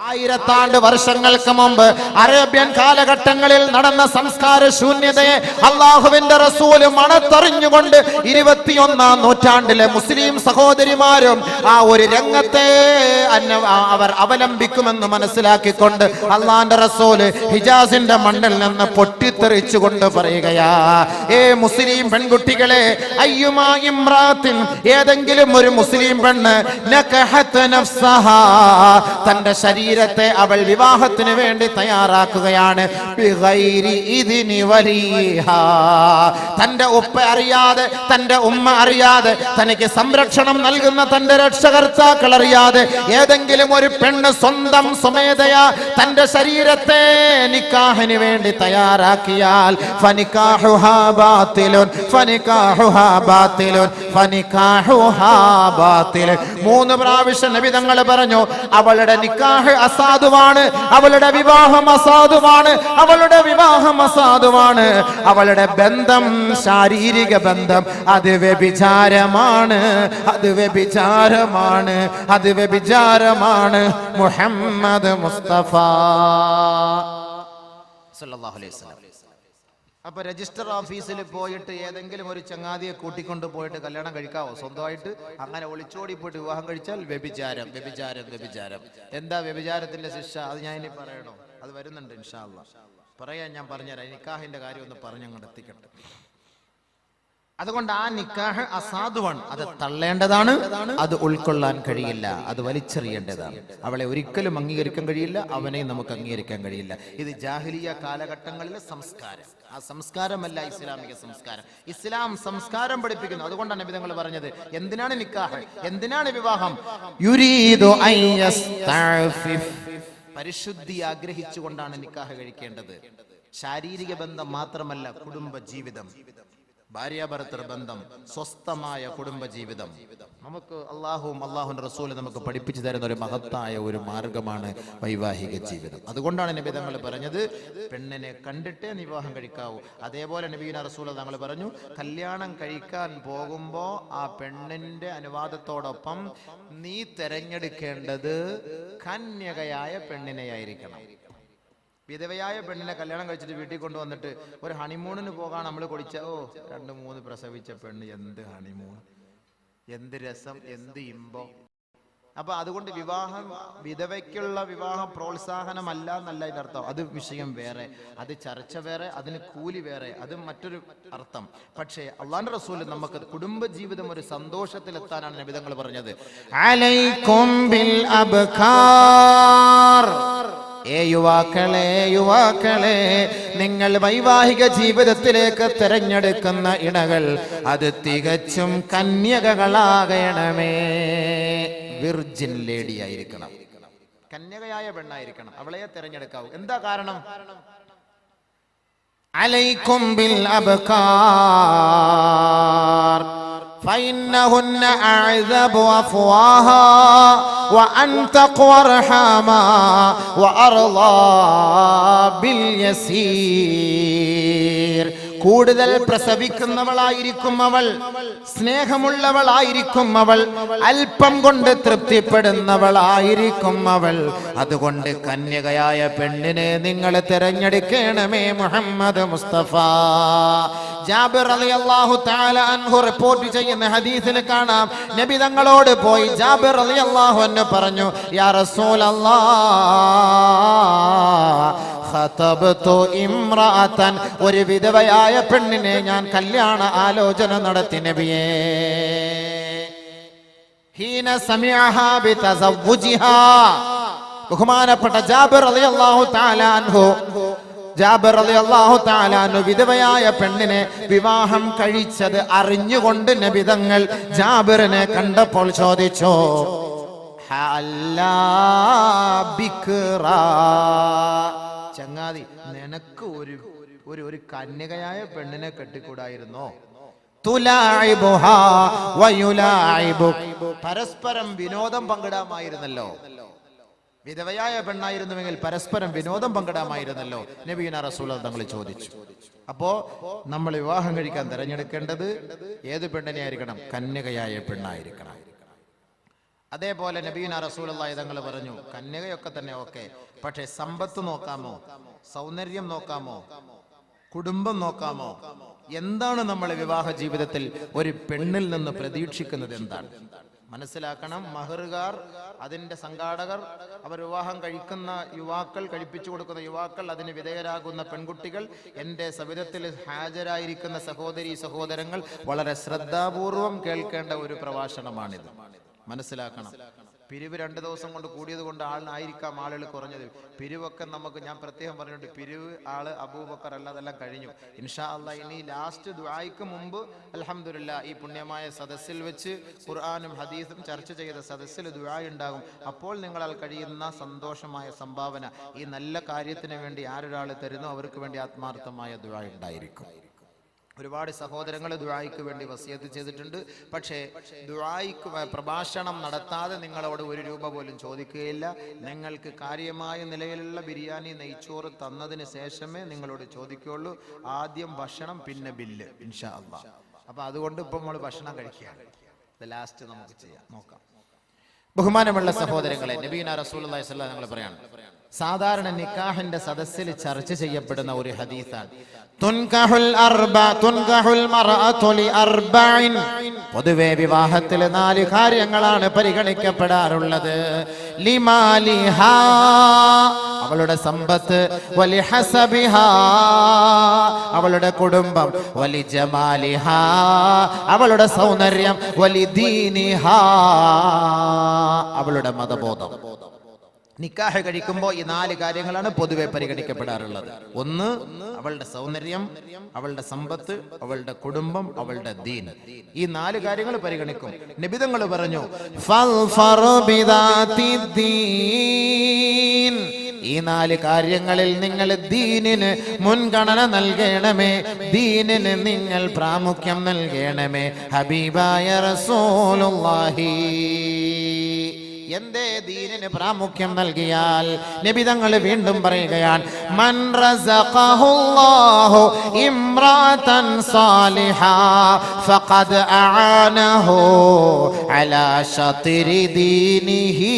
ആയിരത്താണ്ട് വർഷങ്ങൾക്ക് മുമ്പ് അറേബ്യൻ കാലഘട്ടങ്ങളിൽ നടന്ന സംസ്കാര ശൂന്യതയെ അള്ളാഹുവിന്റെ റസൂല് മണത്തറിഞ്ഞുകൊണ്ട് 21-ാം നൂറ്റാണ്ടിലെ മുസ്ലിം സഹോദരിമാരും ആ ഒരു രംഗത്തെ അവർ അവലംബിക്കുമെന്ന് മനസ്സിലാക്കിക്കൊണ്ട് അള്ളാന്റെ റസൂല് ഹിജാസിന്റെ മണ്ണിൽ നിന്ന് പൊട്ടിത്തെറിച്ചുകൊണ്ട് പറയുകയാ, ഏ മുസ്ലിം പെൺകുട്ടികളെ, അയ്യുമാ ഇംറാത്തിൻ, ഏതെങ്കിലും ഒരു മുസ്ലിം പെണ്ണ് നകഹത് നഫ്സഹാ, തന്റെ ശരീരത്തെ അവൾ വിവാഹത്തിന് വേണ്ടി തയ്യാറാക്കുകയാണ്, ബിഗൈരി ഇദ്നി വലിഹാ, തന്റെ ഉപ്പ അറിയാതെ, തന്റെ ഉമ്മ അറിയാതെ, തനിക്ക് സംരക്ഷണം നൽകുന്ന തന്റെ രക്ഷകർത്താക്കൾ അറിയാതെ ഏതെങ്കിലും ഒരു പെണ്ണ് സ്വന്തം സ്വമേധയാ തന്റെ ശരീരത്തെ നിക്കാഹിന് വേണ്ടി തയ്യാറാക്കിയാൽ ഫനികാഹുഹാ ബാതിലുൻ, ഫനികാഹുഹാ ബാതിലുൻ, ഫനികാഹുഹാ ബാതിലുൻ. 3 പ്രാവശ്യം നബി തങ്ങൾ പറഞ്ഞു, അവളുടെ നിക്കാഹ് അസാധുവാണ്, അവളുടെ വിവാഹം അസാധുവാണ്, അവളുടെ വിവാഹം അസാധുവാണ്, അവളുടെ ബന്ധം, ശാരീരിക ബന്ധം അത് വ്യഭിചാരമാണ്, അത് വ്യഭിചാരമാണ്, അത് വ്യഭിചാരമാണ്. മുഹമ്മദ് മുസ്തഫ സല്ലല്ലാഹു അലൈഹി വസല്ലം. അപ്പൊ രജിസ്റ്റർ ഓഫീസിൽ പോയിട്ട് ഏതെങ്കിലും ഒരു ചങ്ങാതിയെ കൂട്ടിക്കൊണ്ട് പോയിട്ട് കല്യാണം കഴിക്കാവോ? സ്വന്തമായിട്ട് അങ്ങനെ ഒളിച്ചോടി പോയിട്ട് വിവാഹം കഴിച്ചാൽ വ്യഭിചാരം, വ്യഭിചാരം, വ്യഭിചാരം. എന്താ വ്യഭിചാരത്തിന്റെ ശിക്ഷ? അത് ഞാൻ ഇനി പറയണോ? അത് വരുന്നുണ്ട് ഇൻഷാ അല്ലാഹ്. പറയാൻ ഞാൻ പറഞ്ഞുതരാം. നിക്കാഹിന്റെ കാര്യം ഒന്ന് പറഞ്ഞങ്ങോട്ട് എത്തിക്കട്ടെ. അതുകൊണ്ട് ആ നിക്കാഹ് അസാധുവാണ്, അത് തള്ളേണ്ടതാണ്, അത് ഉൾക്കൊള്ളാൻ കഴിയില്ല, അത് വലിച്ചെറിയേണ്ടതാണ്. അവളെ ഒരിക്കലും അംഗീകരിക്കാൻ കഴിയില്ല, അവനെ നമുക്ക് അംഗീകരിക്കാൻ കഴിയില്ല. ഇത് ജാഹിലിയ കാലഘട്ടങ്ങളിലെ സംസ്കാരം. ആ സംസ്കാരമല്ല ഇസ്ലാമിക സംസ്കാരം. ഇസ്ലാം സംസ്കാരം പഠിപ്പിക്കുന്നു. അതുകൊണ്ടാണ് നബി തങ്ങൾ പറഞ്ഞത്, എന്തിനാണ് നിക്കാഹ്, എന്തിനാണ് വിവാഹം? യുരീദു അൻ യസ്തഅഫിഫ്, പരിശുദ്ധി ആഗ്രഹിച്ചുകൊണ്ടാണ് നിക്കാഹ് കഴിക്കേണ്ടത്. ശാരീരിക ബന്ധം മാത്രമല്ല, കുടുംബ ജീവിതം, ഭാര്യാഭർത്തൃ ബന്ധം, സ്വസ്ഥമായ കുടുംബ ജീവിതം നമുക്ക് അള്ളാഹുവും അള്ളാഹുവിന്റെ റസൂലും നമുക്ക് പഠിപ്പിച്ചു തരുന്ന ഒരു മഹത്തായ ഒരു മാർഗമാണ് വൈവാഹിക ജീവിതം. അതുകൊണ്ടാണ് നബി തങ്ങൾ പറഞ്ഞത്, പെണ്ണിനെ കണ്ടിട്ടേ വിവാഹം കഴിക്കാവൂ. അതേപോലെ നബീന റസൂൽ തങ്ങൾ പറഞ്ഞു, കല്യാണം കഴിക്കാൻ പോകുമ്പോ ആ പെണ്ണിന്റെ അനുവാദത്തോടൊപ്പം നീ തെരഞ്ഞെടുക്കേണ്ടത് കന്യകയായ പെണ്ണിനെയായിരിക്കണം. വിധവയായ പെണ്ണിനെ കല്യാണം കഴിച്ചിട്ട് വീട്ടിൽ കൊണ്ടുവന്നിട്ട് ഒരു ഹണിമൂണിന് പോകാൻ നമ്മൾ കൊടിച്ച 2-3 പ്രസവിച്ച പെണ്ണ്, എന്ത് ഹണിമൂൺ, എന്ത് രസം, എന്ത് ഇമ്പം. അപ്പൊ അതുകൊണ്ട് വിവാഹം, വിധവയ്ക്കുള്ള വിവാഹം പ്രോത്സാഹനമല്ല എന്നല്ല അതിന്റെ അർത്ഥം. അത് വിഷയം വേറെ, അത് ചർച്ച വേറെ, അതിന് കൂലി വേറെ, അത് മറ്റൊരു അർത്ഥം. പക്ഷേ അള്ളാഹുവിന്റെ റസൂൽ നമുക്ക് കുടുംബ ജീവിതം ഒരു സന്തോഷത്തിലെത്താനാണ് നബി തങ്ങൾ പറഞ്ഞത്, അലൈക്കും ബിൽ അബ്കാർ, ഏ യുവാക്കളെ, യുവാക്കളെ, നിങ്ങൾ വൈവാഹിക ജീവിതത്തിലേക്ക് തിരഞ്ഞെടുക്കുന്ന ഇണകൾ അത് തികച്ചും കന്യകകളാകണമേ. വിർജിൻ ലേഡി ആയിരിക്കണം, കന്യകയായ പെണ്ണായിരിക്കണം, അവളെ തിരഞ്ഞെടുക്കാവൂ. എന്താ കാരണം? അലൈക്കും ബിൽ അബ്കാർ فإنهن أعذب أفواها وأنتق ورحاما وأرضى باليسير. കൂടുതൽ പ്രസവിക്കുന്നവളായിരിക്കും അവൾ, സ്നേഹമുള്ളവളായിരിക്കും അവൾ, അല്പം കൊണ്ട് തൃപ്തിപ്പെടുന്നവളായിരിക്കും അവൾ. അതുകൊണ്ട് കന്യകയായ പെണ്ണിനെ നിങ്ങൾ തിരഞ്ഞെടുക്കണമേ. മുഹമ്മദ് മുസ്തഫ. ജാബിർ റളിയല്ലാഹു തആല അൻഹു റിപ്പോർട്ട് ചെയ്യുന്ന ഹദീസിൽ കാണാം, നബി തങ്ങളോട് പോയി ജാബിർ റളിയല്ലാഹു അൻഹു പറഞ്ഞു, യാ റസൂലല്ലാഹ്, ഖതബ്തു ഇംറഅതൻ, ഒരു വിധവയായ പെണ്ണിനെ ഞാൻ കല്യാണ ആലോചന നടത്തി നബിയേ. ഹീന സമിഅഹാ ബിതസവ്വുജിഹാ, ബഹുമാനപ്പെട്ട ജാബിർ റളിയല്ലാഹു തആല അൻഹു, ജാബിർ റളിയല്ലാഹു തആല അൻഹു വിധവയായ പെണ്ണിനെ വിവാഹം കഴിച്ചത് അറിഞ്ഞുകൊണ്ട് നബി തങ്ങൾ ജാബിറിനെ കണ്ടപ്പോൾ ചോദിച്ചു, ഹല്ലാ ബിക്റ, ചങ്ങാതി, നിനക്ക് ഒരു കന്യകയായ പെണ്ണിനെ കെട്ടിക്കൂടായിരുന്നോ? തുലാഇബുഹാ വയുലാഇബുക്, പരസ്പരം വിനോദം പങ്കിടാമായിരുന്നല്ലോ. വിധവയായ പെണ്ണായിരുന്നുവെങ്കിൽ പരസ്പരം വിനോദം പങ്കിടാമായിരുന്നല്ലോ. നബിയുന റസൂൽ തങ്ങൾ ചോദിച്ചു. അപ്പോ നമ്മൾ വിവാഹം കഴിക്കാൻ തിരഞ്ഞെടുക്കേണ്ടത് ഏത് പെണ്ണിനെ ആയിരിക്കണം? കന്യകയായ പെണ്ണായിരിക്കണം. അതേപോലെ നബീന റസൂലുള്ളാഹി തങ്ങൾ പറഞ്ഞു, കന്യകയൊക്കെ തന്നെ ഓക്കെ, പക്ഷെ സമ്പത്ത് നോക്കാമോ, സൗന്ദര്യം നോക്കാമോ, കുടുംബം നോക്കാമോ? എന്താണ് നമ്മൾ വിവാഹ ജീവിതത്തിൽ ഒരു പെണ്ണിൽ നിന്ന് പ്രതീക്ഷിക്കുന്നത്? എന്താണ് മനസ്സിലാക്കണം. മഹറുകാർ, അതിന്റെ സംഘാടകർ, അവർ വിവാഹം കഴിക്കുന്ന യുവാക്കൾ, കഴിപ്പിച്ചു കൊടുക്കുന്ന യുവാക്കൾ, അതിന് വിധേയരാകുന്ന പെൺകുട്ടികൾ, എൻ്റെ സവിധത്തിൽ ഹാജരായിരിക്കുന്ന സഹോദരി സഹോദരങ്ങൾ വളരെ ശ്രദ്ധാപൂർവം കേൾക്കേണ്ട ഒരു പ്രഭാഷണമാണിത്. മനസ്സിലാക്കണം. പിരിവ് 2 ദിവസം കൊണ്ട് കൂടിയത് കൊണ്ട് ആളിനായിരിക്കാം ആളുകൾ കുറഞ്ഞത്. പിരിവൊക്കെ നമുക്ക്, ഞാൻ പ്രത്യേകം പറഞ്ഞിട്ടുണ്ട്, പിരിവ് ആള് അബൂബക്കർ അല്ലാതെല്ലാം കഴിഞ്ഞു. ഇൻഷാ അല്ലാഹ് ഇനി ലാസ്റ്റ് ദുആയ്ക്ക് മുമ്പ് അൽഹംദുലില്ലാഹ് ഈ പുണ്യമായ സദസ്സിൽ വെച്ച് ഖുർആനും ഹദീസും ചർച്ച ചെയ്ത സദസ്സിൽ ദുആ ഉണ്ടാകും. അപ്പോൾ നിങ്ങളാൽ കഴിയുന്ന സന്തോഷമായ സംഭാവന ഈ നല്ല കാര്യത്തിന് വേണ്ടി ആരൊരാൾ തരുന്നോ അവർക്ക് വേണ്ടി ആത്മാർത്ഥമായ ദുആ ഉണ്ടായിരിക്കും. ഒരുപാട് സഹോദരങ്ങൾ ദുആയ്ക്ക് വേണ്ടി വസിയത്ത് ചെയ്തിട്ടുണ്ട്. പക്ഷേ ദുആയ്ക്ക് പ്രഭാഷണം നടത്താതെ നിങ്ങളോട് 1 രൂപ പോലും ചോദിക്കുകയില്ല. നിങ്ങൾക്ക് കാര്യമായ നിലയിലുള്ള ബിരിയാണി, നെയ്ച്ചോറ് തന്നതിന് ശേഷമേ നിങ്ങളോട് ചോദിക്കുകയുള്ളൂ. ആദ്യം ഭക്ഷണം, പിന്നെ ബില്ല് ഇൻഷാ അല്ലാഹ്. അപ്പൊ അതുകൊണ്ട് ഇപ്പം നമ്മൾ ഭക്ഷണം കഴിക്കുകയാണ്. ലാസ്റ്റ് നമുക്ക് ചെയ്യാം, നോക്കാം. ബഹുമാനമുള്ള സഹോദരങ്ങളെ, നബീന റസൂലുള്ളാഹി സ്വല്ലല്ലാഹു അലൈഹി വസല്ലം പറയാണ്, സാധാരണ നിക്കാഹിന്റെ സദസ്സിൽ ചർച്ച ചെയ്യപ്പെടുന്ന ഒരു ഹദീസാണ്, പൊതുവെ വിവാഹത്തിൽ 4 കാര്യങ്ങളാണ് പരിഗണിക്കപ്പെടാറുള്ളത്. ലിമാലിഹാ, അവളുടെ സമ്പത്ത്, വലിഹസബിഹാ, അവളുടെ കുടുംബം, വലിജമാലിഹാ, അവളുടെ സൗന്ദര്യം, വലിദീനിഹാ, അവളുടെ മതബോധം. നിക്കാഹ് കഴിക്കുമ്പോൾ ഈ 4 കാര്യങ്ങളാണ് പൊതുവെ പരിഗണിക്കപ്പെടാറുള്ളത്. 1 അവളുടെ സൗന്ദര്യം, അവളുടെ സമ്പത്ത്, അവളുടെ കുടുംബം, അവളുടെ ദീൻ. ഈ 4 കാര്യങ്ങൾ പരിഗണിക്കും. നബിതങ്ങൾ പറഞ്ഞു, ഈ 4 കാര്യങ്ങളിൽ നിങ്ങൾ ദീനിന് മുൻഗണന നൽകണമേ, ദീനിന് നിങ്ങൾ പ്രാമുഖ്യം നൽകണമേ. ഹബീബായ റസൂലുള്ളാഹി എന്തേ ദീനിന് പ്രാമുഖ്യം നൽകിയാൽ? നബി തങ്ങൾ വീണ്ടും പറയുകയാണ്, മൻ റസഖഹുല്ലാഹു ഇംറാതൻ സാലിഹാ ഫഖദ് അആനഹു അലാ ശത്രി ദീനിഹി.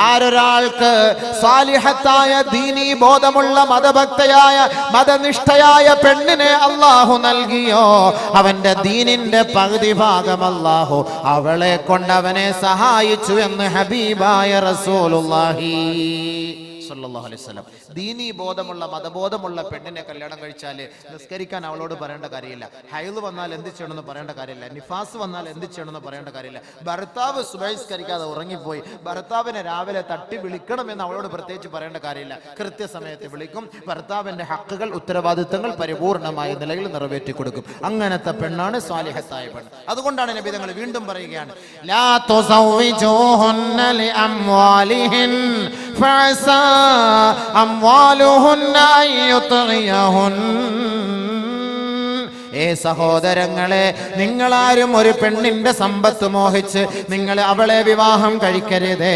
ആരൊരാൾക്ക് സാലിഹത്തായ ദീനീ ബോധമുള്ള മതഭക്തയായ മതനിഷ്ഠയായ പെണ്ണിനെ അല്ലാഹു നൽകിയോ, അവന്റെ ദീനിന്റെ പകുതി ഭാഗം അല്ലാഹു അവളെ കൊണ്ട് അവനെ സഹായിച്ചു എന്ന് ഹബീബായ റസൂലുള്ളാഹി സ്വല്ലല്ലാഹു അലൈഹി വസല്ലം. ദീനീ ബോധമുള്ള മതബോധമുള്ള പെണ്ണിനെ കല്യാണം കഴിച്ചാല് നിസ്കരിക്കാൻ അവളോട് പറയേണ്ട കാര്യമില്ല. ഹൈദ് വന്നാൽ എന്ത് ചെയ്യണമെന്ന് പറയേണ്ട കാര്യമില്ല. നിഫാസ് വന്നാൽ എന്ത് ചെയ്യണമെന്ന് പറയേണ്ട കാര്യമില്ല. ഭർത്താവ് സുബഹിസ്കരിക്കാതെ ഉറങ്ങിപ്പോയി, ഭർത്താവിനെ രാവിലെ തട്ടി വിളിക്കണമെന്ന് അവളോട് പ്രത്യേകിച്ച് പറയേണ്ട കാര്യമില്ല. കൃത്യസമയത്ത് വിളിക്കും. ഭർത്താവിന്റെ ഹക്കുകൾ, ഉത്തരവാദിത്തങ്ങൾ പരിപൂർണമായ നിലയിൽ നിറവേറ്റി കൊടുക്കും. അങ്ങനത്തെ പെണ്ണാണ് സ്വാലിഹത്തായ പെണ്ണ്. അതുകൊണ്ടാണ് നബി തങ്ങൾ വീണ്ടും പറയുകയാണ്, ലാ തുസവ്വിജൂഹുന്ന ലിഅംവാലിഹിൻ ഫഅസാ അംവാലുഹുന്ന അയ്യുത്ഗിയഹുൻ. ഏ സഹോദരങ്ങളെ, നിങ്ങളാരും ഒരു പെണ്ണിന്റെ സമ്പത്ത് മോഹിച്ച് നിങ്ങൾ അവളെ വിവാഹം കഴിക്കരുതേ.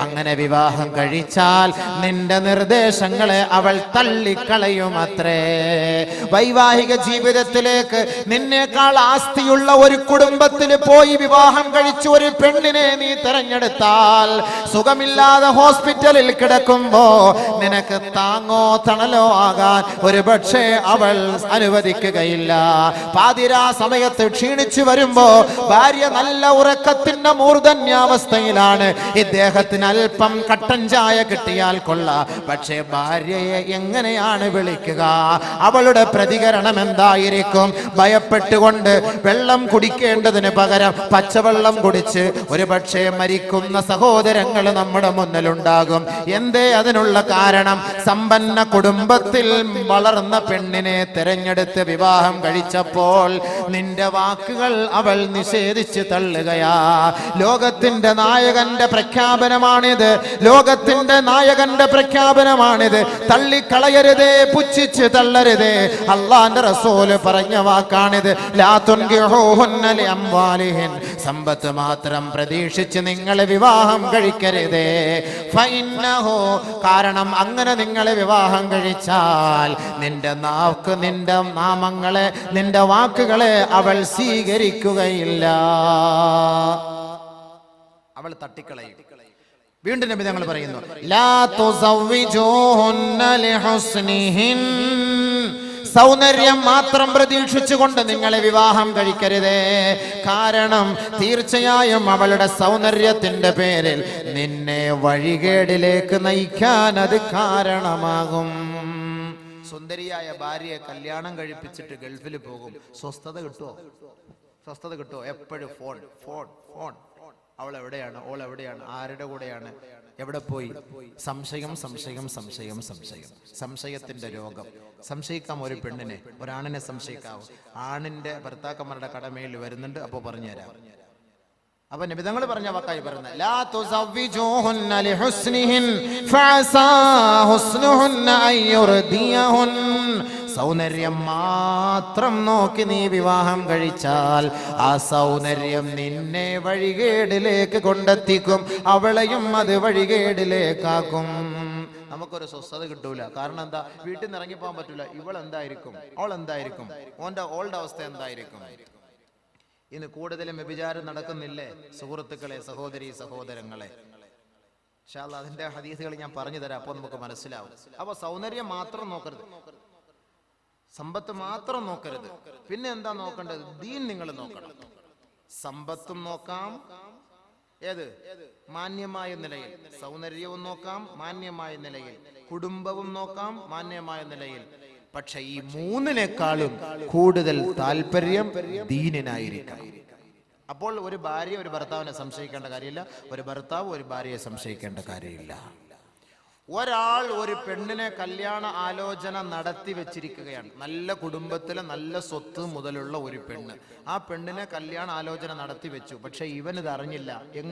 അങ്ങനെ വിവാഹം കഴിച്ചാൽ നിന്റെ നിർദ്ദേശങ്ങളെ അവൾ തള്ളിക്കളയുമത്രേ. വൈവാഹിക ജീവിതത്തിലേക്ക് നിന്നേക്കാൾ ആസ്തിയുള്ള ഒരു കുടുംബത്തിൽ പോയി വിവാഹം കഴിച്ച് ഒരു പെണ്ണിനെ നീ തെരഞ്ഞെടുത്താൽ, സുഖമില്ലാതെ ഹോസ്പിറ്റലിൽ കിടക്കുമ്പോ നിനക്ക് താങ്ങോ തണലോ ആകാൻ ഒരു പക്ഷേ അവൾ അനുവദിക്കുകയില്ല. പാതിരാ സമയത്ത് ക്ഷീണിച്ചു വരുമ്പോ ഭാര്യ നല്ല ഉറക്കത്തിന്റെ മൂർധന്യാവസ്ഥയിലാണ്. ഇദ്ദേഹത്തിന് അല്പം കട്ടൻ ചായ കിട്ടിയാൽ കൊള്ളാം. പക്ഷേ ഭാര്യയെ എങ്ങനെയാണ് വിളിക്കുക? അവളുടെ പ്രതികരണം എന്തായിരിക്കും? ഭയപ്പെട്ടുകൊണ്ട് വെള്ളം കുടിക്കേണ്ടതിന് പകരം പച്ചവെള്ളം കുടിച്ച് ഒരു പക്ഷേ മരിക്കുന്ന സഹോദരങ്ങൾ നമ്മുടെ മുന്നിലുണ്ടാകും. എന്തേ അതിനുള്ള കാരണം? സമ്പന്ന കുടുംബത്തിൽ വളർന്ന പെണ്ണിനെ തെരഞ്ഞെടുത്ത് വിവാഹം കഴിച്ചപ്പോൾ നിന്റെ വാക്കുകൾ അവൾ നിഷേധിച്ച് തള്ളുകയാ. ലോകത്തിന്റെ നായകന്റെ പ്രഖ്യാപനമാണിത്. ലോകത്തിന്റെ നായകന്റെ പ്രഖ്യാപനമാണിത്. തള്ളിക്കളയരുതേ, പുച്ഛിച്ച് തള്ളരുതേ. അല്ലാഹുവിന്റെ റസൂൽ പറഞ്ഞ വാക്കാണിത്. ലാ തുൻകിഹൂഹുന്ന ലിഅംവാലിഹിൻ, സമ്പത്ത് മാത്രം പ്രതീക്ഷിച്ച് നിങ്ങൾ വിവാഹം കഴിക്കരുതേ. ഫഇന്നഹു, കാരണം അങ്ങനെ നിങ്ങൾ വിവാഹം കഴിച്ചാൽ നിന്റെ നാക്ക്, നിന്റെ നാമങ്ങളെ, നിന്റെ വാക്കുകളെ അവൾ സ്വീകരിക്കുകയില്ല. അവൾ തട്ടിക്കളയും. വീണ്ടും നബി തങ്ങൾ പറയുന്നു, ലാ തുസവ്വിജൂഹുന്ന ലിഹുസ്നിഹിൻ, സൗന്ദര്യം മാത്രം പ്രതീക്ഷിച്ചുകൊണ്ട് നിങ്ങളെ വിവാഹം കഴിക്കരുതേ. കാരണം തീർച്ചയായും അവളുടെ സൗന്ദര്യത്തിന്റെ പേരിൽ നിന്നെ വഴികേടിലേക്ക് നയിക്കാൻ അത് കാരണമാകും. സുന്ദരിയായ ഭാര്യയെ കല്യാണം കഴിപ്പിച്ചിട്ട് ഗൾഫിൽ പോകും, സ്വസ്ഥത കിട്ടുമോ? സ്വസ്ഥത കിട്ടുമോ? എപ്പോഴും ഫോൺ ഫോൺ ഫോൺ. അവൾ എവിടെയാണ്, ഓൾ എവിടെയാണ്, ആരുടെ കൂടെയാണ്, എവിടെ പോയി? സംശയം സംശയം സംശയം സംശയം. സംശയത്തിന്റെ രോഗം. സംശയിക്കാം ഒരു പെണ്ണിനെ, ഒരാണിനെ സംശയിക്കാവും. ആണിന്റെ ഭർത്താക്കന്മാരുടെ കടമയിൽ വരുന്നുണ്ട്, അപ്പോൾ പറഞ്ഞുതരാം. അപ്പൊ നബിതങ്ങൾ പറഞ്ഞ വാക്കായി പറയുന്നത്, ലാ തുസവ്വിജൂഹുന്ന ലിഹുസ്നിഹിൻ ഫഅസാ ഹുസ്നുഹുന്ന അയ്യുർദിയഹുൻ. സൗന്ദര്യം മാത്രം നോക്കി നീ വിവാഹം കഴിച്ചാൽ ആ സൗന്ദര്യം നിന്നെ വഴികേടിലേക്ക് കൊണ്ടെത്തിക്കും, അവളെയും അത് വഴികേടിലേക്കാക്കും. നമുക്കൊരു സ്വസ്ഥത കിട്ടൂല. കാരണം എന്താ? വീട്ടിൽ നിന്ന് ഇറങ്ങിപ്പോകാൻ പറ്റൂല. ഇവൾ എന്തായിരിക്കും, അവൾ എന്തായിരിക്കും, ഓളുടെ അവസ്ഥ എന്തായിരിക്കും? ഇന്ന് കൂടുതലും വ്യഭിചാരം നടക്കുന്നില്ലേ സുഹൃത്തുക്കളെ, സഹോദരി സഹോദരങ്ങളെ? ഇൻഷാ അല്ലാഹ് അതിന്റെ ഹദീസുകൾ ഞാൻ പറഞ്ഞു തരാം, അപ്പോൾ നമുക്ക് മനസ്സിലാവും. അപ്പൊ സൗന്ദര്യം മാത്രം നോക്കരുത്, സമ്പത്ത് മാത്രം നോക്കരുത്. പിന്നെ എന്താ നോക്കേണ്ടത്? ദീൻ നിങ്ങൾ നോക്കണം. സമ്പത്തും നോക്കാം, ഏത് മാന്യമായ നിലയിൽ. സൗന്ദര്യവും നോക്കാം മാന്യമായ നിലയിൽ. കുടുംബവും നോക്കാം മാന്യമായ നിലയിൽ. പക്ഷെ ഈ മൂന്നിനേക്കാളും കൂടുതൽ താല്പര്യം ദീനിനായിരിക്കണം. അപ്പോൾ ഒരു ഭാര്യ ഒരു ഭർത്താവിനെ സംശയിക്കേണ്ട കാര്യമില്ല, ഒരു ഭർത്താവ് ഒരു ഭാര്യയെ സംശയിക്കേണ്ട കാര്യമില്ല. ഒരാൾ ഒരു പെണ്ണിനെ കല്യാണ ആലോചന നടത്തി വെച്ചിരിക്കുകയാണ്. നല്ല കുടുംബത്തിലെ നല്ല സ്വത്ത് മുതലുള്ള ഒരു പെണ്ണ്. ആ പെണ്ണിനെ കല്യാണ ആലോചന നടത്തി വെച്ചു. പക്ഷെ ഇവനിത് അറിഞ്ഞില്ല.